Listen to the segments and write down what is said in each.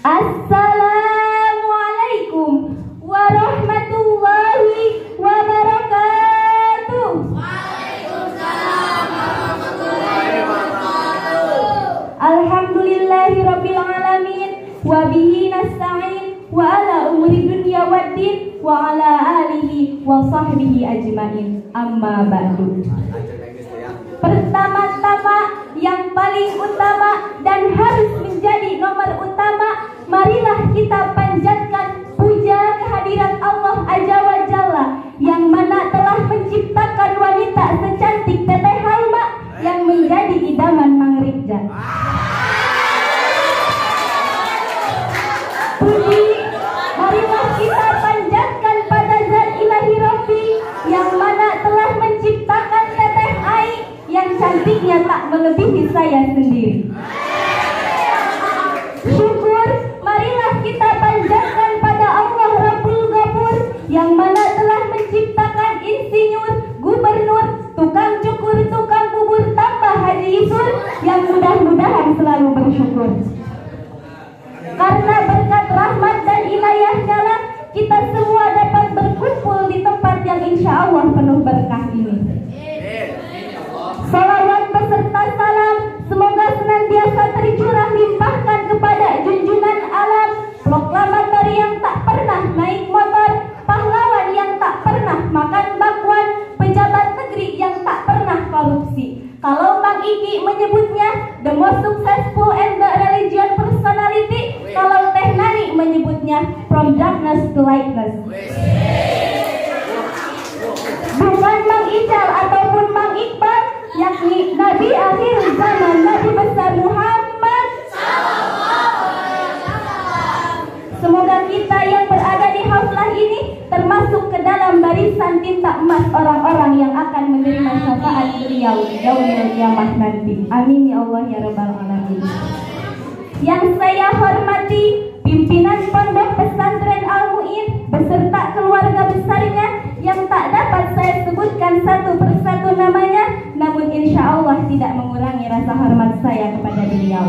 Assalamualaikum warahmatullahi wabarakatuh. Waalaikumsalam warahmatullahi wabarakatuh. Alhamdulillahirabbil alamin wa bihi nasta'in wa ala umuri dunya waddin wa ala alihi wa sahbihi ajmain. Amma ba'du. Pertama-tama, yang paling utama dan harus menjadi nomor utama, marilah kita panjatkan puja kehadirat Allah Azza wa Jalla yang mana telah menciptakan wanita secantik Teteh Halma yang menjadi idaman Mang Rikja. Puji marilah kita panjatkan pada Zat Ilahi Rabbi yang mana telah menciptakan Teteh Ai yang cantiknya tak melebihi saya sendiri. Syukur marilah kita panjatkan pada Allah Rabbul Ghafur yang mana telah menciptakan insinyur, gubernur, tukang cukur, tukang bubur, tambah haji isur yang mudah-mudahan selalu bersyukur. Karena berkat rahmat dan inayahnya lah kita semua dapat berkumpul di tempat yang insya Allah penuh berkah ini. Salawat beserta salam semoga senantiasa tercurah limpahkan kepada junjungan alam, proklamator yang tak pernah naik motor, pahlawan yang tak pernah makan bakwan, pejabat negeri yang tak pernah korupsi. Kalau Bang Iki menyebutnya the most successful and the religion personality, kalau Teh Nani menyebutnya from darkness to lightness. Bukan Mang Ical ataupun Mang Iqbal, yakni Nabi akhir zaman, Nabi besar Muhammad. Semoga kita yang berada di haflah ini termasuk ke dalam barisan tinta emas orang-orang yang akan menerima syafaat beliau di yaumil kiamah nanti. Amin ya Allah ya rabbal alamin. Yang saya hormati pimpinan Pondok Pesantren Al-Mu'in beserta keluarga besarnya yang tak dapat saya sebutkan satu persatu namanya, namun insya Allah tidak mengurangi rasa hormat saya kepada beliau.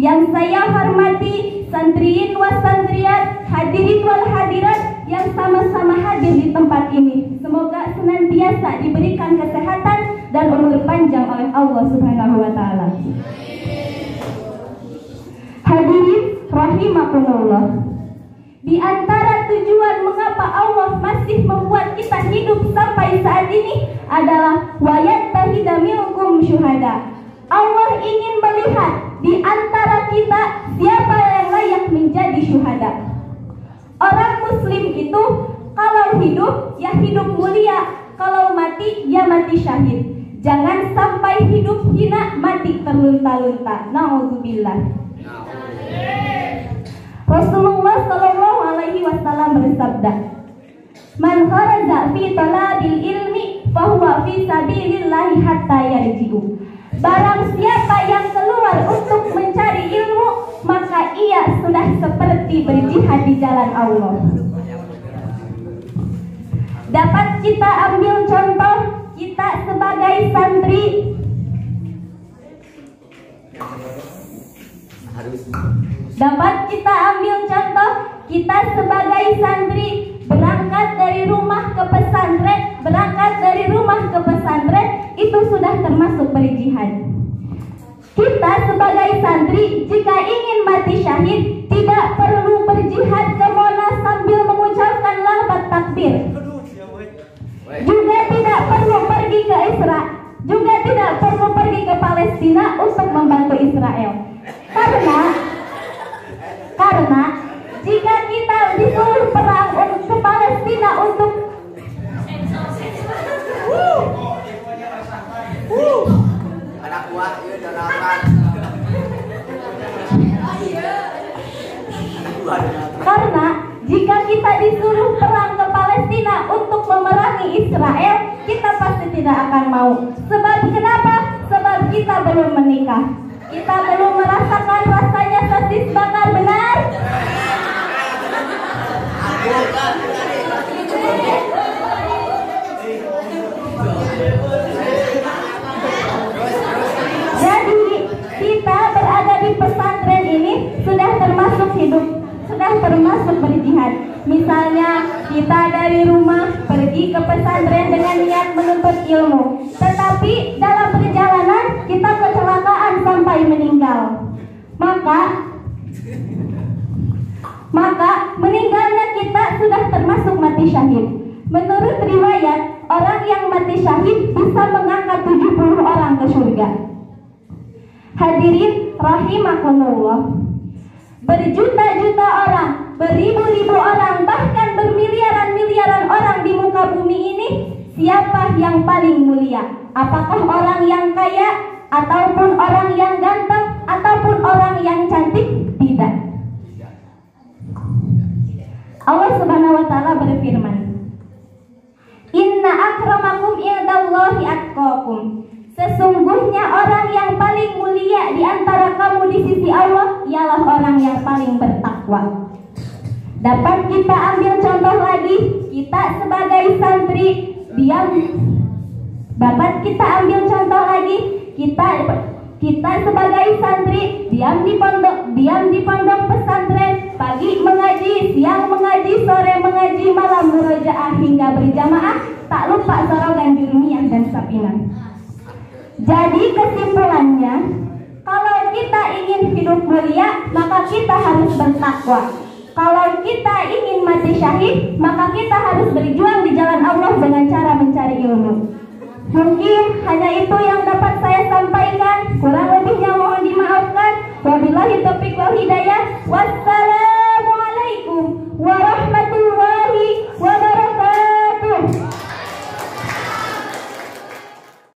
Yang saya hormati santriin wa santriat, hadirin wal hadirat yang sama-sama hadir di tempat ini. Semoga senantiasa diberikan kesehatan dan umur panjang oleh Allah Subhanahu wa taala. Hadirin rahimakumullah. Di antara tujuan mengapa Allah masih membuat kita hidup sampai saat ini adalah wayattahida minkum syuhada. Allah ingin melihat di antara kita siapa yang layak menjadi syuhada. Orang muslim itu kalau hidup ya hidup mulia, kalau mati ya mati syahid. Jangan sampai hidup hina mati terlunta-lunta. Nauzubillah. Rasulullah Shallallahu Alaihi Wasallam bersabda, "Man kharaja fi talabil ilmi, fahuwa fi sabilillahi hatta yarji'u." Barang siapa yang keluar untuk mencari ilmu, maka ia sudah seperti berjihad di jalan Allah. Dapat kita ambil contoh kita sebagai santri. Dapat kita ambil contoh kita sebagai santri berangkat dari rumah ke pesantren, itu sudah termasuk berjihad. Kita sebagai santri jika ingin mati syahid tidak perlu berjihad ke Monas sambil mengucapkan lafaz takbir. Juga tidak perlu pergi ke Israel, juga tidak perlu pergi ke Palestina untuk membantu Israel. Karena jika kita disuruh perang ke Palestina untuk karena jika kita disuruh perang ke Palestina untuk memerangi Israel, kita pasti tidak akan mau. Sebab kenapa? Sebab kita belum menikah. Kita belum merasakan rasanya sosis bakar, benar? Jadi kita berada di pesantren ini sudah termasuk berjihad. Misalnya kita dari rumah pergi ke pesantren dengan niat menuntut ilmu, tetapi dalam perjalanan kita kecelakaan sampai meninggal. Maka meninggalnya kita sudah termasuk mati syahid. Menurut riwayat, orang yang mati syahid bisa mengangkat 70 orang ke surga. Hadirin rahimakumullah. Berjuta-juta orang, beribu-ribu orang, bahkan bermiliaran-miliaran orang di muka bumi ini, siapa yang paling mulia? Apakah orang yang kaya, ataupun orang yang ganteng, ataupun orang yang cantik? Tidak. Allah Subhanahu wa taala berfirman, "Inna akramakum indallahi atqakum." Sesungguhnya orang yang paling mulia di antara kamu di sisi Allah ialah orang yang paling bertakwa. Dapat kita ambil contoh lagi, kita sebagai santri dapat kita ambil contoh lagi, kita sebagai santri diam di pondok pesantren, pagi mengaji, siang mengaji, sore mengaji, malam murojaah hingga berjamaah, tak lupa sorogan jurumiyah dan sapinan. Jadi kesimpulannya, kalau kita ingin hidup mulia, maka kita harus bertakwa. Kalau kita ingin mati syahid, maka kita harus berjuang di jalan Allah dengan cara mencari ilmu. Mungkin hanya itu yang dapat saya sampaikan. Kurang lebihnya mohon dimaafkan. Wabillahi taufiq wal hidayah.